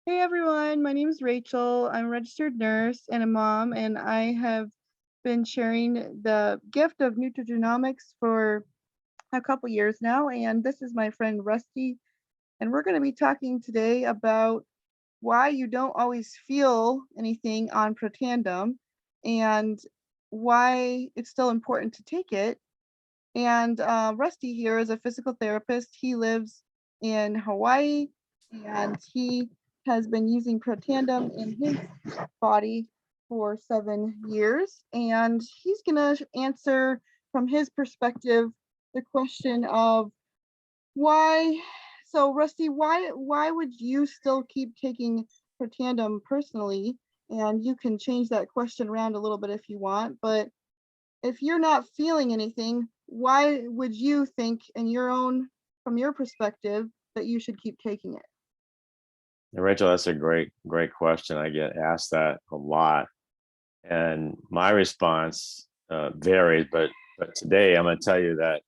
Hey everyone, my name is Rachel. I'm a registered nurse and a mom, and I have been sharing the gift of nutrigenomics for a couple years now. And this is my friend Rusty, and we're going to be talking today about why you don't always feel anything on protandim and why it's still important to take it. And Rusty here is a physical therapist. He lives in Hawaii and he has been using Protandim in his body for 7 years. And he's going to answer from his perspective the question of why. So, Rusty, why would you still keep taking Protandim personally? And you can change that question around a little bit if you want, but if you're not feeling anything, why would you think from your perspective, that you should keep taking it? Rachel, that's a great question. I get asked that a lot, and my response varies. But today, I'm going to tell you that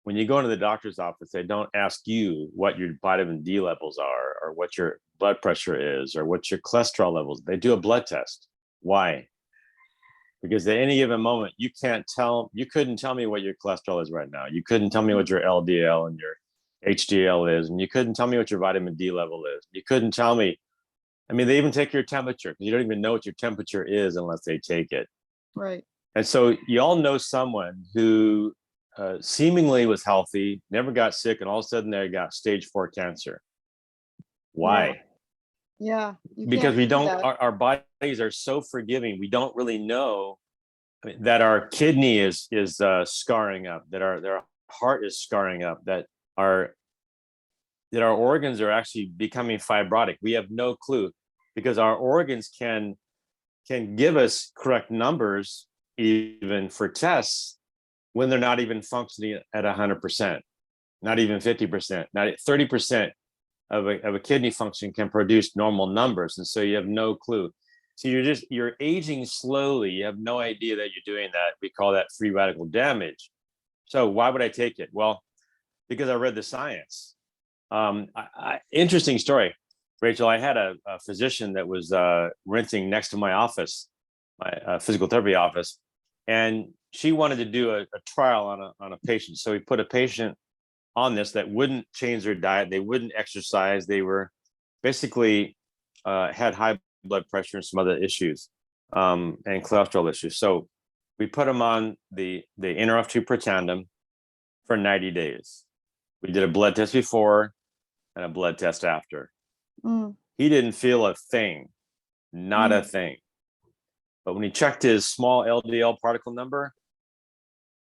when you go into the doctor's office, they don't ask you what your vitamin D levels are, or what your blood pressure is, or what your cholesterol levels. They do a blood test. Why? Because at any given moment, you couldn't tell me what your cholesterol is right now. You couldn't tell me what your LDL and your HDL is, and you couldn't tell me what your vitamin D level is. You couldn't tell me. I mean, they even take your temperature because you don't even know what your temperature is unless they take it. Right. And so you all know someone who seemingly was healthy, never got sick, and all of a sudden they got stage 4 cancer. Why? Yeah, you Because can't we see don't, that. our bodies are so forgiving. We don't really know that our kidney is scarring up, that our heart is scarring up, our that our organs are actually becoming fibrotic. We have no clue because our organs can give us correct numbers even for tests when they're not even functioning at 100%, not even 50%, not 30% of a kidney function can produce normal numbers. And so you have no clue. So you're aging slowly. You have no idea that you're doing that. We call that free radical damage. So why would I take it? Well, because I read the science. Interesting story, Rachel. I had a physician that was renting next to my office, my physical therapy office, and she wanted to do a trial on a patient. So we put a patient on this that wouldn't change their diet. They wouldn't exercise. They were basically had high blood pressure and some other issues, and cholesterol issues. So we put them on the Interrupt-2 protandim for 90 days. We did a blood test before and a blood test after. Mm. He didn't feel a thing, not a thing. But when he checked his small LDL particle number,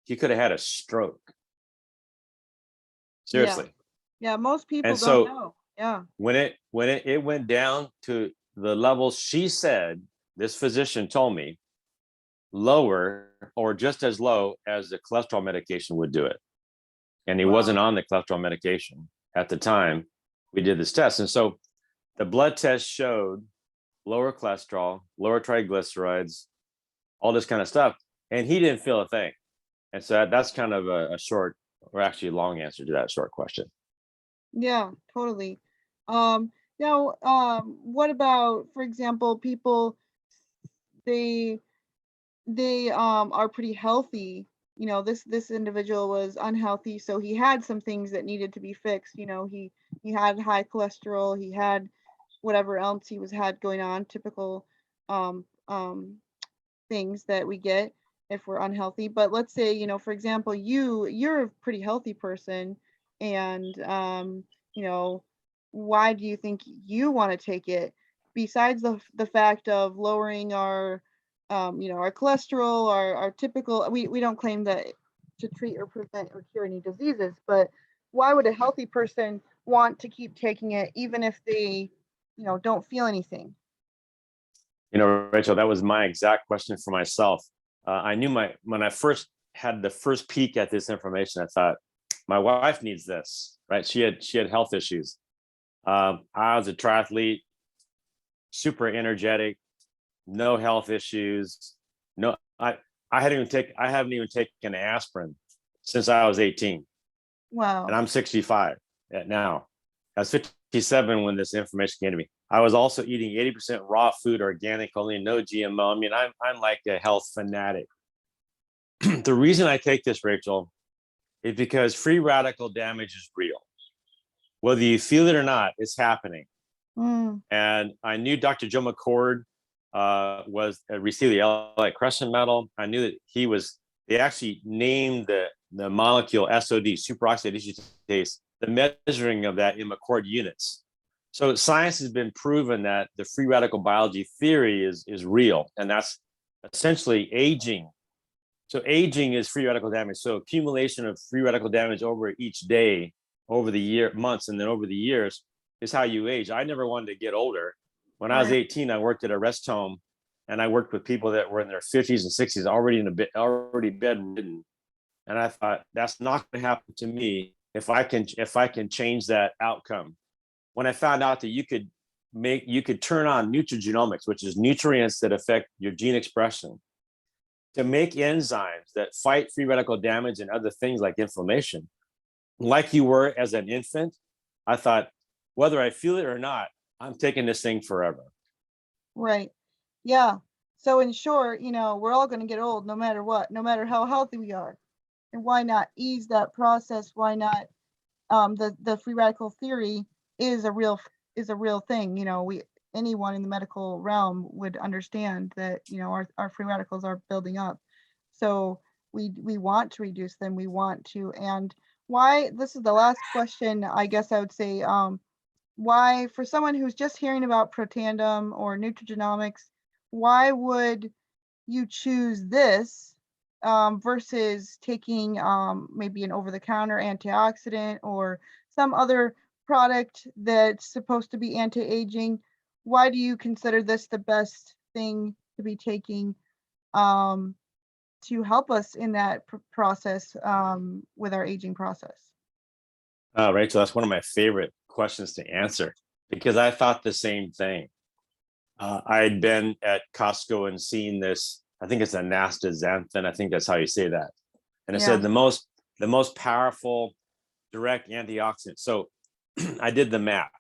he could have had a stroke. Yeah. Seriously. Yeah, most people And don't so know. Yeah. when it went down to the levels she said, this physician told me, lower or just as low as the cholesterol medication would do it. And he wasn't Wow. on the cholesterol medication at the time we did this test. And so the blood test showed lower cholesterol, lower triglycerides, all this kind of stuff. And he didn't feel a thing. And so that's kind of a short, or actually a long answer to that short question. Yeah, totally. Now, what about, for example, people, they are pretty healthy. This individual was unhealthy, so he had some things that needed to be fixed. He had high cholesterol, he had whatever else he was had going on, typical um um things that we get if we're unhealthy. But let's say, for example, you're a pretty healthy person, and you know, why do you think you want to take it besides the fact of lowering our cholesterol, our typical, we don't claim that to treat or prevent or cure any diseases, but why would a healthy person want to keep taking it even if they, don't feel anything? Rachel, that was my exact question for myself. I knew when I first had the first peek at this information, I thought, my wife needs this, right? She had health issues. I was a triathlete, super energetic, no health issues. No, I haven't even taken aspirin since I was 18, and Wow. I'm 65 now. I was 57 when this information came to me. I was also eating 80% raw food, organic, only no GMO. I mean, I'm like a health fanatic. The reason I take this, Rachel, is because free radical damage is real. Whether you feel it or not, it's happening. Mm. And I knew Dr. Joe McCord was received the LA Crescent Medal. I knew that they actually named the molecule SOD, superoxide dismutase, the measuring of that in McCord units. So science has been proven that the free radical biology theory is real, and that's essentially aging. So aging is free radical damage. So accumulation of free radical damage over each day, over the months, and then over the years is how you age. I never wanted to get older. When I was 18, I worked at a rest home, and I worked with people that were in their 50s and 60s, already bedridden. And I thought, that's not going to happen to me if I can change that outcome. When I found out that you could turn on nutrigenomics, which is nutrients that affect your gene expression, to make enzymes that fight free radical damage and other things like inflammation, like you were as an infant, I thought, whether I feel it or not, I'm taking this thing forever. Right. Yeah. So in short, we're all going to get old no matter what, no matter how healthy we are. And why not ease that process? Why not? The free radical theory is a real thing. Anyone in the medical realm would understand that our free radicals are building up. So we want to reduce them. We want to. And why? This is the last question, I guess I would say. Why, for someone who's just hearing about protandim or nutrigenomics, why would you choose this versus taking maybe an over-the-counter antioxidant or some other product that's supposed to be anti-aging? Why do you consider this the best thing to be taking to help us in that process with our aging process? Rachel, that's one of my favorite questions to answer, because I thought the same thing. I had been at Costco and seen this. I think it's a astaxanthin. I think that's how you say that. And it said the most powerful direct antioxidant. So I did the math.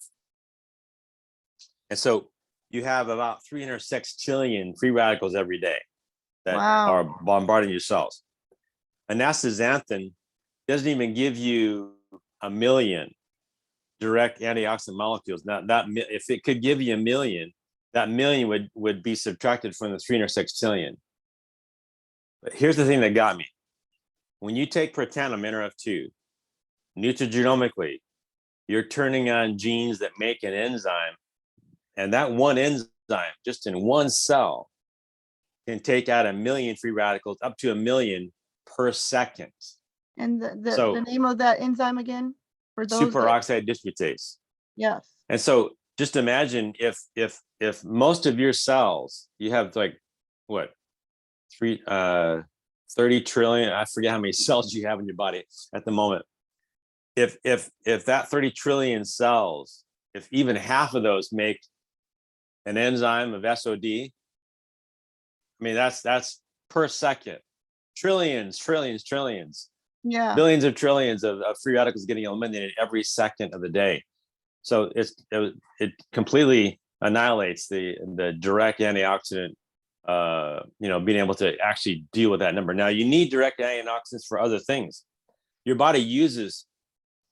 And so you have about 306 trillion free radicals every day that are bombarding your cells. An astaxanthin doesn't even give you a million direct antioxidant molecules. Now, if it could give you a million, that million would be subtracted from the 306 trillion. But here's the thing that got me. When you take protandim NRF2, nutrigenomically, you're turning on genes that make an enzyme, and that one enzyme, just in one cell, can take out a million free radicals, up to a million per second. And the name of that enzyme again? For those superoxide dismutase. Yes. And so just imagine if most of your cells, you have like what, 30 trillion, I forget how many cells you have in your body at the moment. If that 30 trillion cells, if even half of those make an enzyme of SOD, I mean, that's per second. Trillions. Yeah. Billions of trillions of free radicals getting eliminated every second of the day. So it completely annihilates the direct antioxidant, being able to actually deal with that number. Now, you need direct antioxidants for other things. Your body uses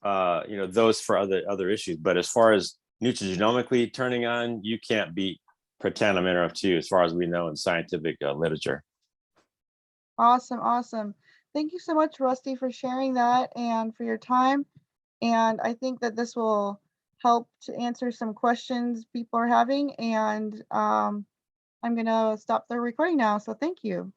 those for other issues, but as far as nutrigenomically turning on, you can't beat protandim NRF2 as far as we know in scientific literature. Awesome. Thank you so much, Rusty, for sharing that and for your time. And I think that this will help to answer some questions people are having. And I'm going to stop the recording now. So thank you.